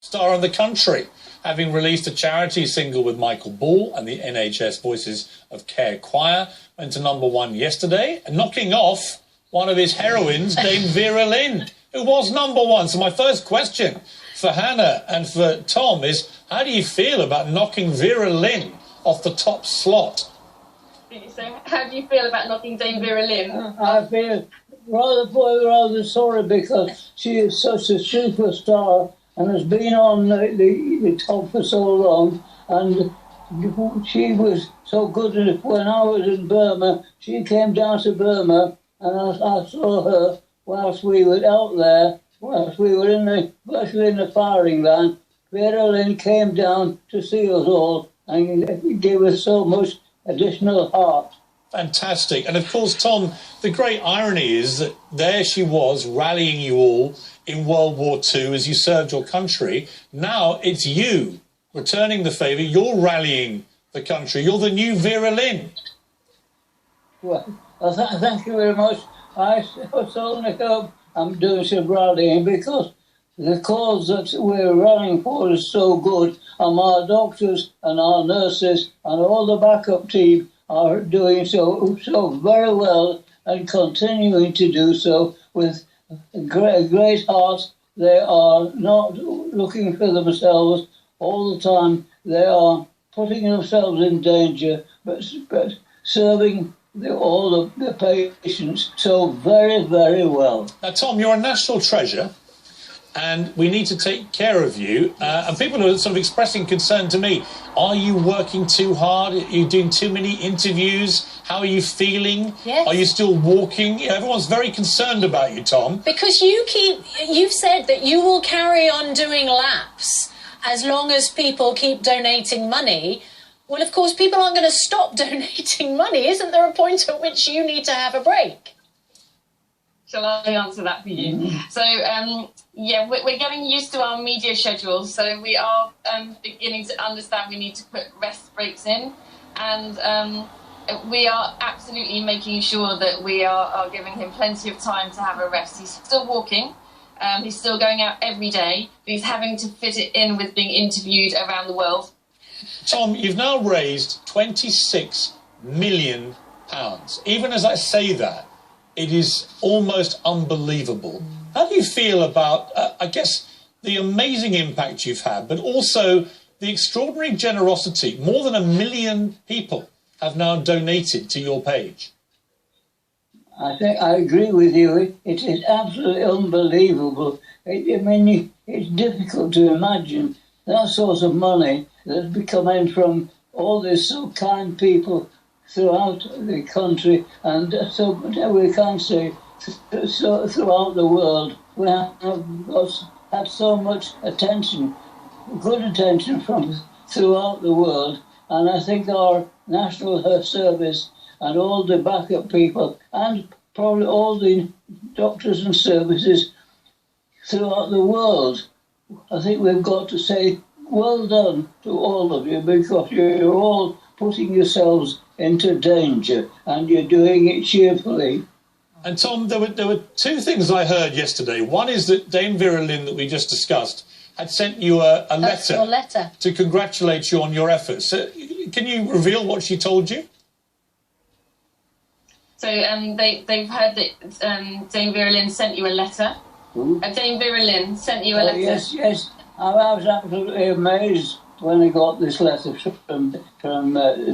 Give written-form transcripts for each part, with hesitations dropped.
star in the country, having released a charity single with Michael Ball and the NHS Voices of Care Choir. Went to #1 yesterday, and knocking off one of his heroines, Dame Vera Lynn, who was #1. So my first question for Hannah and for Tom is, how do you feel about knocking Vera Lynn off the top slot? So how do you feel about knocking Dame Vera Lynn? I feel rather sorry, because she is such a superstar and has been on the top for so long, and she was so good. When I was in Burma, she came down to Burma, and I saw her whilst we were out there, whilst we were especially in the firing line. Vera Lynn came down to see us all and gave us so much additional heart. Fantastic. And of course, Tom, the great irony is that there she was rallying you all in World War II as you served your country. Now it's you returning the favour. You're rallying the country. You're the new Vera Lynn. Well, thank you very much. I certainly hope I'm doing some rallying, because the cause that we're running for is so good, and our doctors and our nurses and all the backup team are doing so very well, and continuing to do so with great heart. They are not looking for themselves all the time. They are putting themselves in danger, but serving all of the patients so very, very well. Now, Tom, you're a national treasure, and we need to take care of you. And people are sort of expressing concern to me. Are you working too hard? Are you doing too many interviews? How are you feeling? Yes. Are you still walking? Everyone's very concerned about you, Tom. Because you've said that you will carry on doing laps as long as people keep donating money. Well, of course, people aren't going to stop donating money. Isn't there a point at which you need to have a break? Shall I answer that for you? So, yeah, we're getting used to our media schedules, so we are beginning to understand we need to put rest breaks in, and we are absolutely making sure that we are giving him plenty of time to have a rest. He's still walking, he's still going out every day, but he's having to fit it in with being interviewed around the world. Tom, you've now raised £26 million. Even as I say that, it is almost unbelievable. How do you feel about, I guess, the amazing impact you've had, but also the extraordinary generosity? More than 1 million people have now donated to your page. I think I agree with you. It is absolutely unbelievable. It's difficult to imagine that sort of money that's coming from all these so kind people throughout the country, and so we can say throughout the world. We have had so much attention, good attention from throughout the world, and I think our National Service and all the backup people, and probably all the doctors and services throughout the world, I think we've got to say well done to all of you, because you're all putting yourselves into danger, and you're doing it cheerfully. And Tom, there were two things I heard yesterday. One is that Dame Vera Lynn, that we just discussed, had sent you a letter to congratulate you on your efforts. Can you reveal what she told you? So they've heard that Dame Vera Lynn sent you a letter. Dame Vera Lynn sent you a letter. Yes. I was absolutely amazed when I got this letter from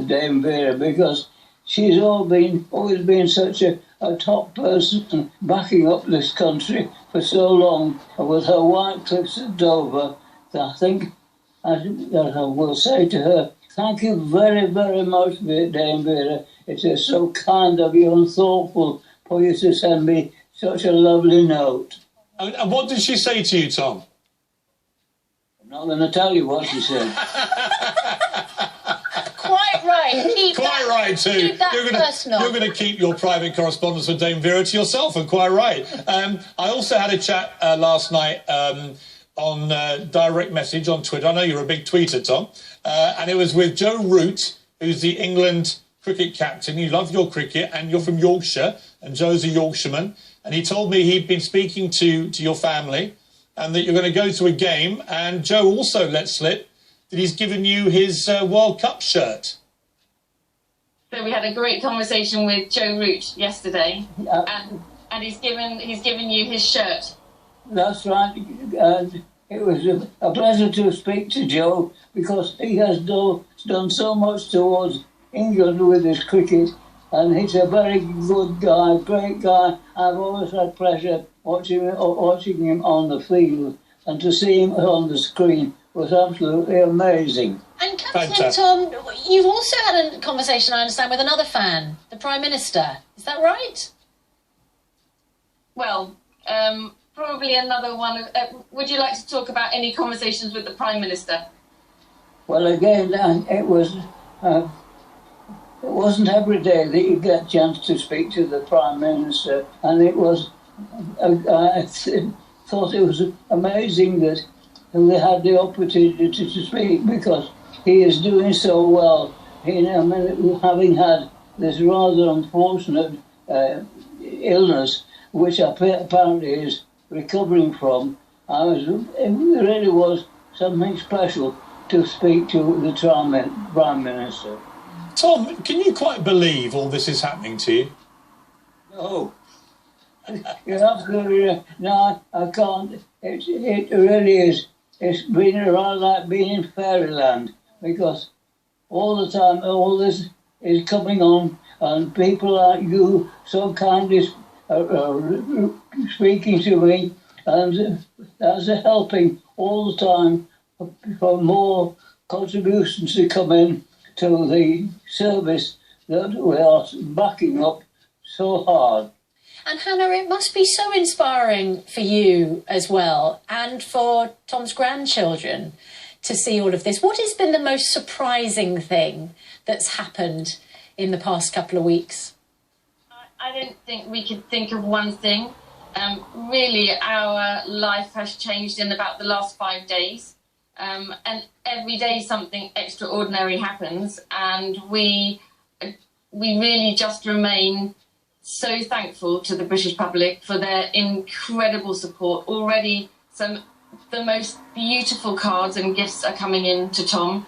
Dame Vera, because she's always been such a top person backing up this country for so long, with her white cliffs at Dover. I think I will say to her, thank you very, very much, Dame Vera. It is so kind of you and thoughtful for you to send me such a lovely note. And what did she say to you, Tom? I'm not going to tell you what she said. Quite right. Quite right too. Keep that personal. You're going to keep your private correspondence with Dame Vera to yourself, and quite right. I also had a chat last night on direct message on Twitter. I know you're a big tweeter, Tom, and it was with Joe Root, who's the England cricket captain. You love your cricket, and you're from Yorkshire, and Joe's a Yorkshireman. And he told me he'd been speaking to your family, and that you're going to go to a game. And Joe also let slip that he's given you his World Cup shirt. So we had a great conversation with Joe Root yesterday, and he's given you his shirt. That's right. And it was a pleasure to speak to Joe because he has done so much towards England with his cricket, and he's a very good guy, great guy. I've always had pleasure watching him on the field, and to see him on the screen was absolutely amazing. And Captain Tom, you've also had a conversation, I understand, with another fan, the Prime Minister. Is that right? Well, probably another one. Would you like to talk about any conversations with the Prime Minister? Well, again, it wasn't every day that you get a chance to speak to the Prime Minister, and it was. I thought it was amazing that they had the opportunity to speak because he is doing so well. Having had this rather unfortunate illness, which apparently is recovering from, it really was something special to speak to the Prime Minister. Tom, can you quite believe all this is happening to you? No. You're absolutely right. No, I can't. It really is. It's been around like being in fairyland because all the time all this is coming on, and people like you so kindly speaking to me, and that's helping all the time for more contributions to come in to the service that we are backing up so hard. And Hannah, it must be so inspiring for you as well, and for Tom's grandchildren, to see all of this. What has been the most surprising thing that's happened in the past couple of weeks? I don't think we could think of one thing. Really, our life has changed in about the last 5 days. And every day something extraordinary happens, and we really just remain so thankful to the British public for their incredible support. Already the most beautiful cards and gifts are coming in to Tom.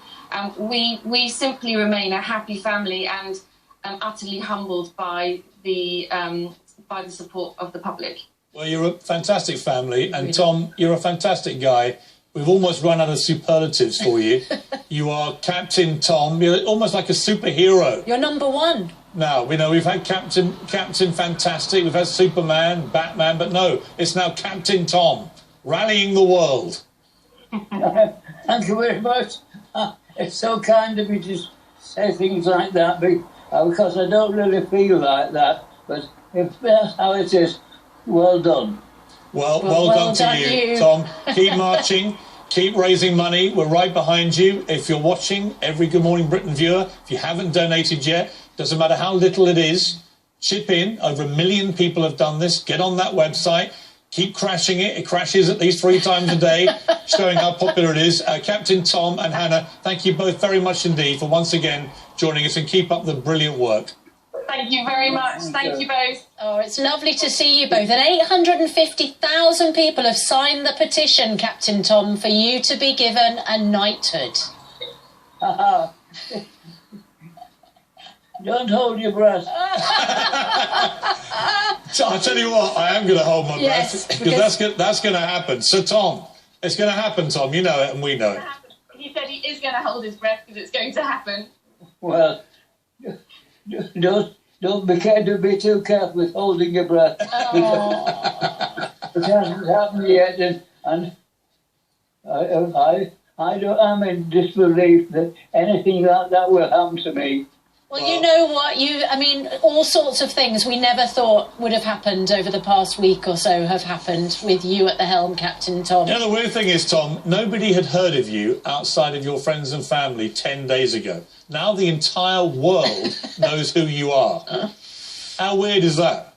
We simply remain a happy family and utterly humbled by the support of the public. Well, you're a fantastic family, and Tom, you're a fantastic guy. We've almost run out of superlatives for you. You are Captain Tom. You're almost like a superhero. You're number one. Now, we've had Captain Fantastic, we've had Superman, Batman, but no, it's now Captain Tom, rallying the world. Thank you very much. It's so kind of you to say things like that, because I don't really feel like that. But if that's how it is, well done. Well done to you, Tom. Keep marching. Keep raising money. We're right behind you. If you're watching, every Good Morning Britain viewer, if you haven't donated yet, doesn't matter how little it is, chip in. Over 1 million people have done this. Get on that website. Keep crashing it. It crashes at least 3 times a day, showing how popular it is. Captain Tom and Hannah, thank you both very much indeed for once again joining us, and keep up the brilliant work. Thank you very much. Thank you both. Oh, it's lovely to see you both. And 850,000 people have signed the petition, Captain Tom, for you to be given a knighthood. Don't hold your breath. So I'll tell you what, I am going to hold my breath, because that's going to happen. So, Tom, it's going to happen, Tom. You know it, and we know it. He said he is going to hold his breath because it's going to happen. Well, don't be too careful with holding your breath. It hasn't happened yet, and I'm in disbelief that anything like that will happen to me. Well, you know what? All sorts of things we never thought would have happened over the past week or so have happened with you at the helm, Captain Tom. You know, the weird thing is, Tom, nobody had heard of you outside of your friends and family 10 days ago. Now the entire world knows who you are. How weird is that?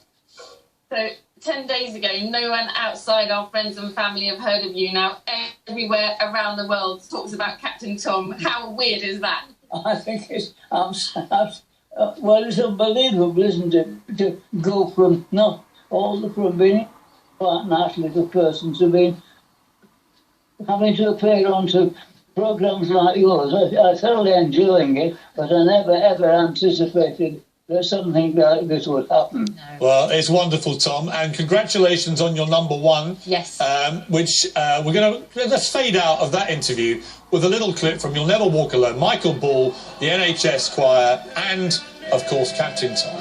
So 10 days ago, no one outside our friends and family have heard of you. Now everywhere around the world talks about Captain Tom. How weird is that? I think it's unbelievable, isn't it, to go from being quite a nice little person to being having to appear onto programs like yours. I thoroughly enjoying it, but I never ever anticipated that something like this would happen. Well, it's wonderful, Tom, and congratulations on your number one. Yes. Which we're going to let's fade out of that interview with a little clip from You'll Never Walk Alone, Michael Ball, the NHS Choir, and of course Captain Tom.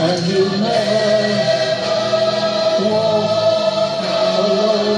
And you never walk alone.